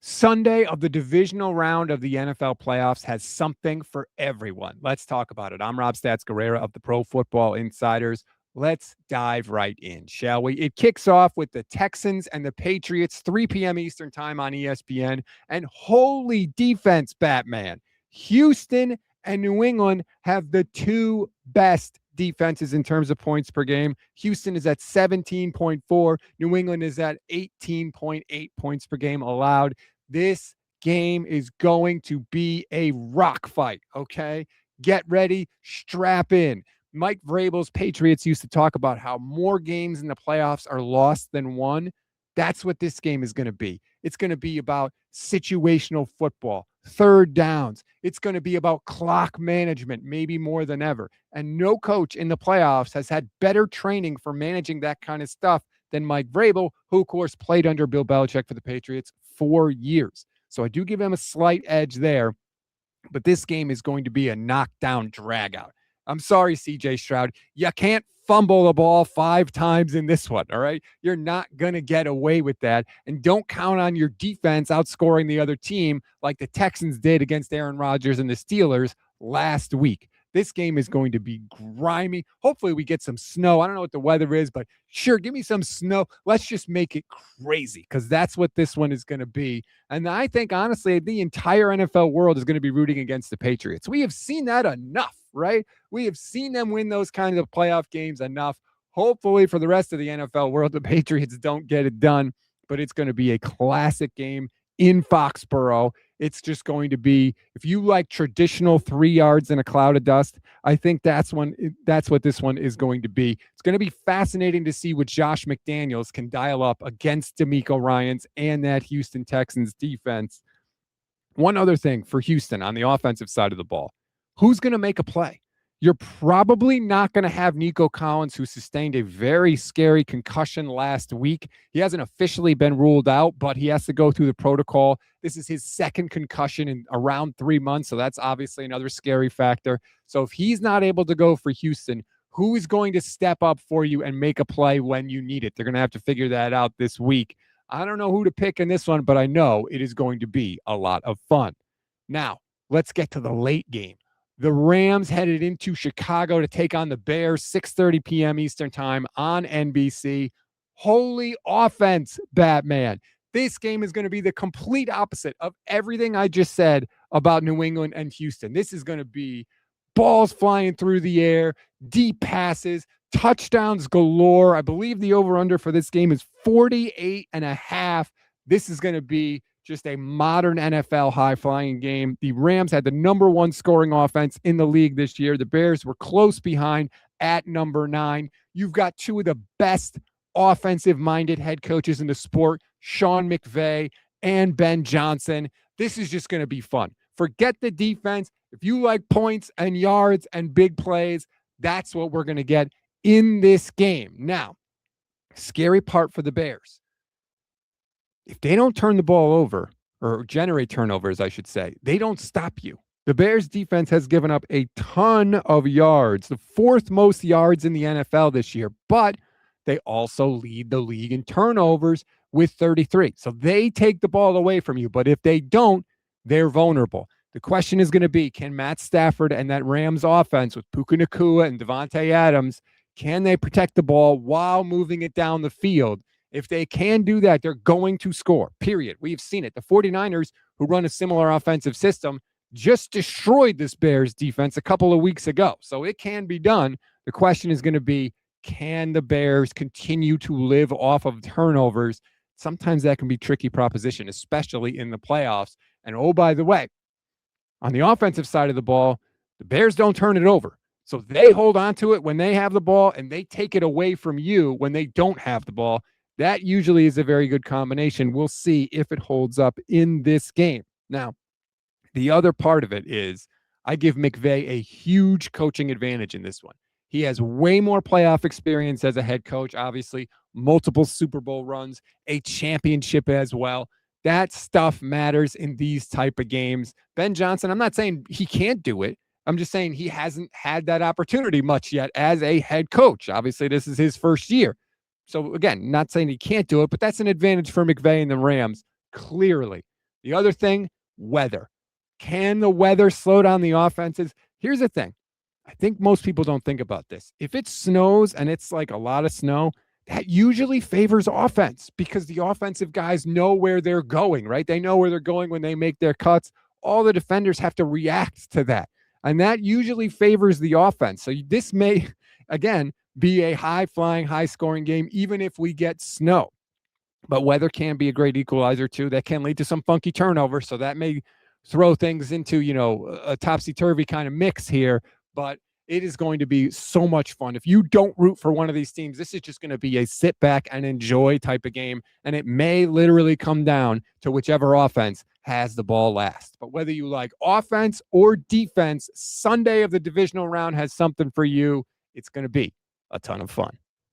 Sunday of the divisional round of the NFL playoffs has something for everyone. Let's talk about it. I'm Rob Stats Guerrera of the Pro Football Insiders. Let's dive right in, shall we? It kicks off with the Texans and the Patriots, 3 p.m. Eastern time on ESPN. And holy defense, Batman. Houston and New England have the two best defenses in terms of points per game. Houston is at 17.4. New England is at 18.8 points per game allowed. This game is going to be a rock fight, okay? Get ready, strap in. Mike Vrabel's Patriots used to talk about how more games in the playoffs are lost than won. That's what this game is going to be. It's going to be about situational football, third downs. It's going to be about clock management, maybe more than ever. And no coach in the playoffs has had better training for managing that kind of stuff than Mike Vrabel, who, of course, played under Bill Belichick for the Patriots 4 years. So I do give him a slight edge there, but this game is going to be a knockdown dragout. I'm sorry, CJ Stroud. You can't fumble the ball 5 times in this one, all right? You're not going to get away with that. And don't count on your defense outscoring the other team like the Texans did against Aaron Rodgers and the Steelers last week. This game is going to be grimy. Hopefully we get some snow. I don't know what the weather is, but sure, give me some snow. Let's just make it crazy because that's what this one is going to be. And I think, honestly, the entire NFL world is going to be rooting against the Patriots. We have seen that enough, right? We have seen them win those kinds of playoff games enough. Hopefully for the rest of the NFL world, the Patriots don't get it done, but it's going to be a classic game in Foxborough. It's just going to be, if you like traditional 3 yards in a cloud of dust, I think that's what this one is going to be. It's going to be fascinating to see what Josh McDaniels can dial up against DeMeco Ryans and that Houston Texans defense. One other thing for Houston on the offensive side of the ball, who's going to make a play? You're probably not going to have Nico Collins, who sustained a very scary concussion last week. He hasn't officially been ruled out, but he has to go through the protocol. This is his second concussion in around 3 months, so that's obviously another scary factor. So if he's not able to go for Houston, who is going to step up for you and make a play when you need it? They're going to have to figure that out this week. I don't know who to pick in this one, but I know it is going to be a lot of fun. Now, let's get to the late game. The Rams headed into Chicago to take on the Bears, 6:30 p.m. Eastern time on NBC. Holy offense, Batman. This game is going to be the complete opposite of everything I just said about New England and Houston. This is going to be balls flying through the air, deep passes, touchdowns galore. I believe the over-under for this game is 48.5. This is going to be just a modern NFL high-flying game. The Rams had the number 1 scoring offense in the league this year. The Bears were close behind at number 9. You've got 2 of the best offensive-minded head coaches in the sport, Sean McVay and Ben Johnson. This is just going to be fun. Forget the defense. If you like points and yards and big plays, that's what we're going to get in this game. Now, scary part for the Bears. If they don't turn the ball over, or generate turnovers, I should say, they don't stop you. The Bears defense has given up a ton of yards, the 4th most yards in the NFL this year, but they also lead the league in turnovers with 33. So they take the ball away from you, but if they don't, they're vulnerable. The question is going to be, can Matt Stafford and that Rams offense with Puka Nacua and Devontae Adams, can they protect the ball while moving it down the field? If they can do that, they're going to score, period. We've seen it. The 49ers, who run a similar offensive system, just destroyed this Bears defense a couple of weeks ago. So it can be done. The question is going to be, can the Bears continue to live off of turnovers? Sometimes that can be a tricky proposition, especially in the playoffs. And oh, by the way, on the offensive side of the ball, the Bears don't turn it over. So they hold on to it when they have the ball, and they take it away from you when they don't have the ball. That usually is a very good combination. We'll see if it holds up in this game. Now, the other part of it is I give McVay a huge coaching advantage in this one. He has way more playoff experience as a head coach, obviously, multiple Super Bowl runs, a championship as well. That stuff matters in these type of games. Ben Johnson, I'm not saying he can't do it. I'm just saying he hasn't had that opportunity much yet as a head coach. Obviously, this is his first year. So, again, not saying he can't do it, but that's an advantage for McVay and the Rams, clearly. The other thing, weather. Can the weather slow down the offenses? Here's the thing. I think most people don't think about this. If it snows and it's like a lot of snow, that usually favors offense because the offensive guys know where they're going, right? They know where they're going when they make their cuts. All the defenders have to react to that. And that usually favors the offense. So this may, again, be a high flying, high scoring game, even if we get snow. But weather can be a great equalizer too. That can lead to some funky turnovers. So that may throw things into, a topsy-turvy kind of mix here. But it is going to be so much fun. If you don't root for one of these teams, this is just going to be a sit back and enjoy type of game. And it may literally come down to whichever offense has the ball last. But whether you like offense or defense, Sunday of the divisional round has something for you. It's going to be a ton of fun.